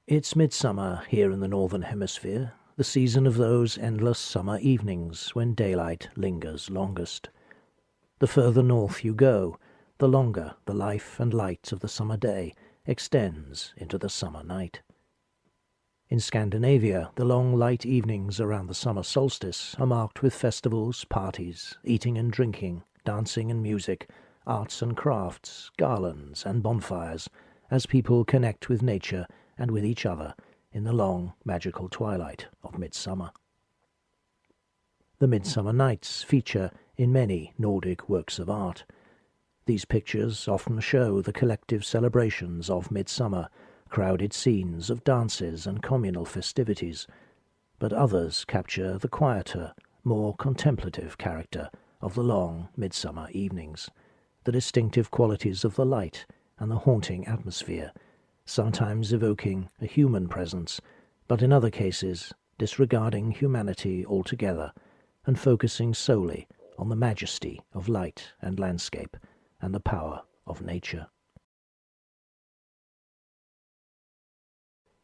It's midsummer here in the Northern Hemisphere, the season of those endless summer evenings when daylight lingers longest. The further north you go, the longer the life and light of the summer day extends into the summer night. In Scandinavia, the long light evenings around the summer solstice are marked with festivals, parties, eating and drinking, dancing and music, arts and crafts, garlands and bonfires, as people connect with nature and with each other in the long, magical twilight of midsummer. The Midsummer Nights feature in many Nordic works of art. These pictures often show the collective celebrations of midsummer, crowded scenes of dances and communal festivities, but others capture the quieter, more contemplative character of the long midsummer evenings, the distinctive qualities of the light and the haunting atmosphere, sometimes evoking a human presence, but in other cases disregarding humanity altogether and focusing solely on the majesty of light and landscape and the power of nature.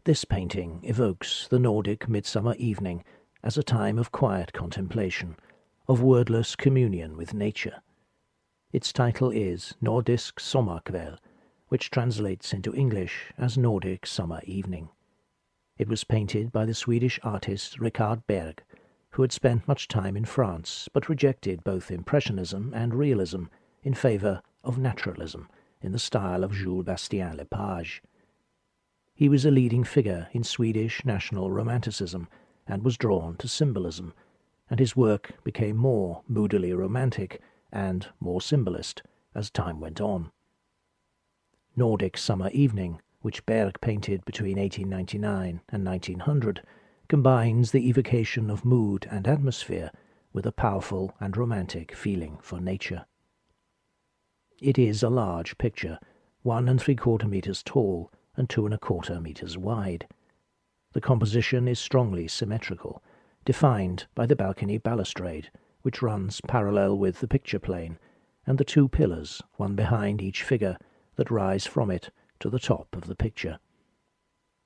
This painting evokes the Nordic midsummer evening as a time of quiet contemplation, of wordless communion with nature. Its title is Nordisk Sommerkväll, which translates into English as Nordic Summer Evening. It was painted by the Swedish artist Richard Bergh, who had spent much time in France but rejected both Impressionism and Realism in favour of Naturalism in the style of Jules Bastien Lepage. He was a leading figure in Swedish national romanticism and was drawn to symbolism, and his work became more moodily romantic and more symbolist as time went on. Nordic Summer Evening, which Bergh painted between 1899 and 1900, combines the evocation of mood and atmosphere with a powerful and romantic feeling for nature. It is a large picture, 1 3/4 meters tall and 2 1/4 meters wide. The composition is strongly symmetrical, defined by the balcony balustrade, which runs parallel with the picture plane, and the 2 pillars, one behind each figure, that rise from it to the top of the picture.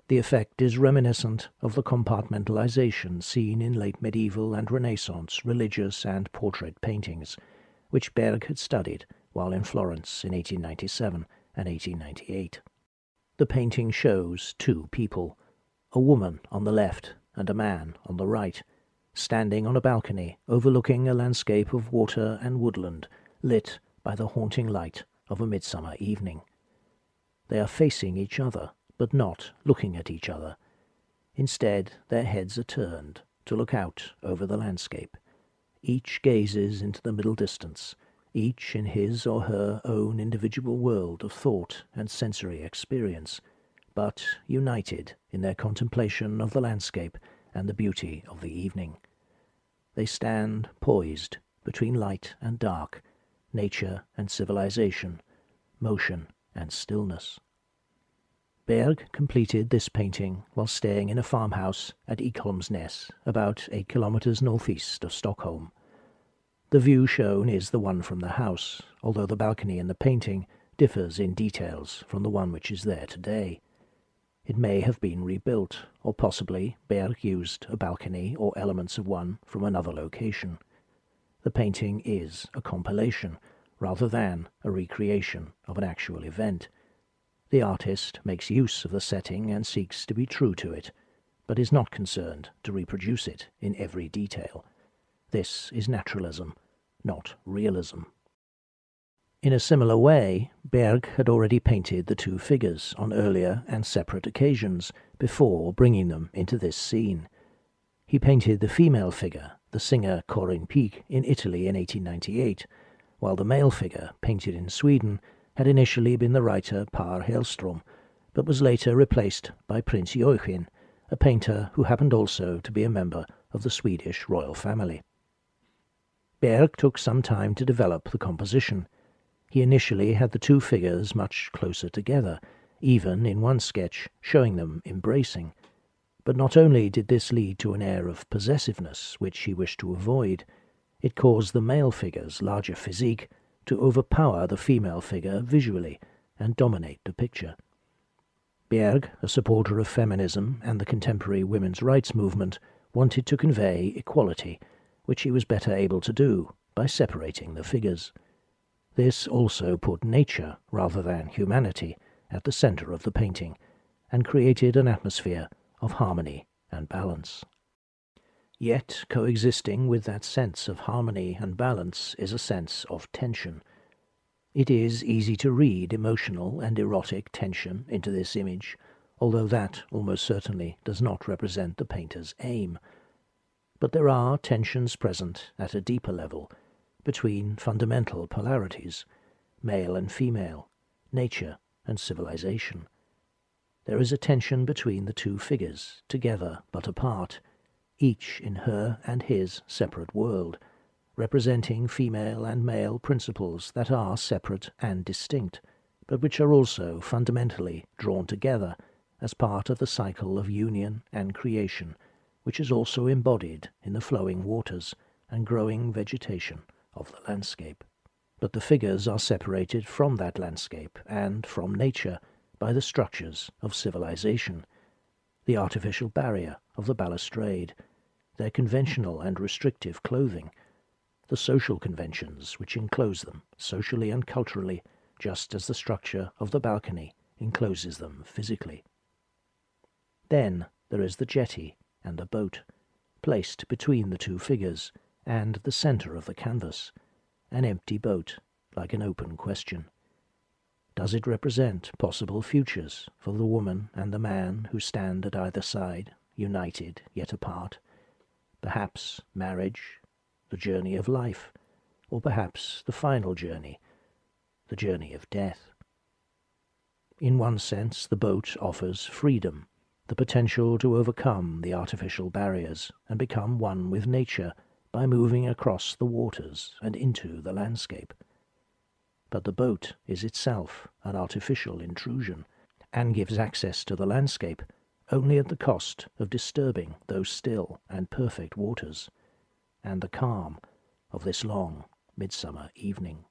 The effect is reminiscent of the compartmentalization seen in late medieval and Renaissance religious and portrait paintings, which Bergh had studied while in Florence in 1897 and 1898. The painting shows 2 people, a woman on the left and a man on the right, standing on a balcony overlooking a landscape of water and woodland lit by the haunting light of a midsummer evening. They are facing each other, but not looking at each other. Instead, their heads are turned to look out over the landscape. Each gazes into the middle distance, each in his or her own individual world of thought and sensory experience, but united in their contemplation of the landscape and the beauty of the evening. They stand poised between light and dark, nature and civilization, motion and stillness. Bergh completed this painting while staying in a farmhouse at Ekholmsnäs, about 8 kilometers northeast of Stockholm. The view shown is the one from the house, although the balcony in the painting differs in details from the one which is there today. It may have been rebuilt, or possibly Bergh used a balcony or elements of one from another location. The painting is a compilation, rather than a recreation of an actual event. The artist makes use of the setting and seeks to be true to it, but is not concerned to reproduce it in every detail. This is naturalism, not realism. In a similar way, Bergh had already painted the 2 figures on earlier and separate occasions before bringing them into this scene. He painted the female figure, the singer Corinne Peak, in Italy in 1898, while the male figure, painted in Sweden, had initially been the writer Per Hellström, but was later replaced by Prince Joachim, a painter who happened also to be a member of the Swedish royal family. Bergh took some time to develop the composition. He initially had the 2 figures much closer together, even in one sketch showing them embracing. But not only did this lead to an air of possessiveness which he wished to avoid, it caused the male figure's larger physique to overpower the female figure visually and dominate the picture. Bergh, a supporter of feminism and the contemporary women's rights movement, wanted to convey equality, which he was better able to do by separating the figures. This also put nature, rather than humanity, at the centre of the painting, and created an atmosphere of harmony and balance. Yet coexisting with that sense of harmony and balance is a sense of tension. It is easy to read emotional and erotic tension into this image, although that almost certainly does not represent the painter's aim. But there are tensions present at a deeper level, between fundamental polarities, male and female, nature and civilization. There is a tension between the two figures, together but apart, each in her and his separate world, representing female and male principles that are separate and distinct, but which are also fundamentally drawn together as part of the cycle of union and creation, which is also embodied in the flowing waters and growing vegetation of the landscape. But the figures are separated from that landscape and from nature by the structures of civilization, the artificial barrier of the balustrade, their conventional and restrictive clothing, the social conventions which enclose them socially and culturally, just as the structure of the balcony encloses them physically. Then there is the jetty and the boat, placed between the two figures and the centre of the canvas, an empty boat, like an open question. Does it represent possible futures for the woman and the man who stand at either side, united yet apart? Perhaps marriage, the journey of life, or perhaps the final journey, the journey of death. In one sense, the boat offers freedom, the potential to overcome the artificial barriers and become one with nature by moving across the waters and into the landscape. But the boat is itself an artificial intrusion, and gives access to the landscape only at the cost of disturbing those still and perfect waters, and the calm of this long midsummer evening.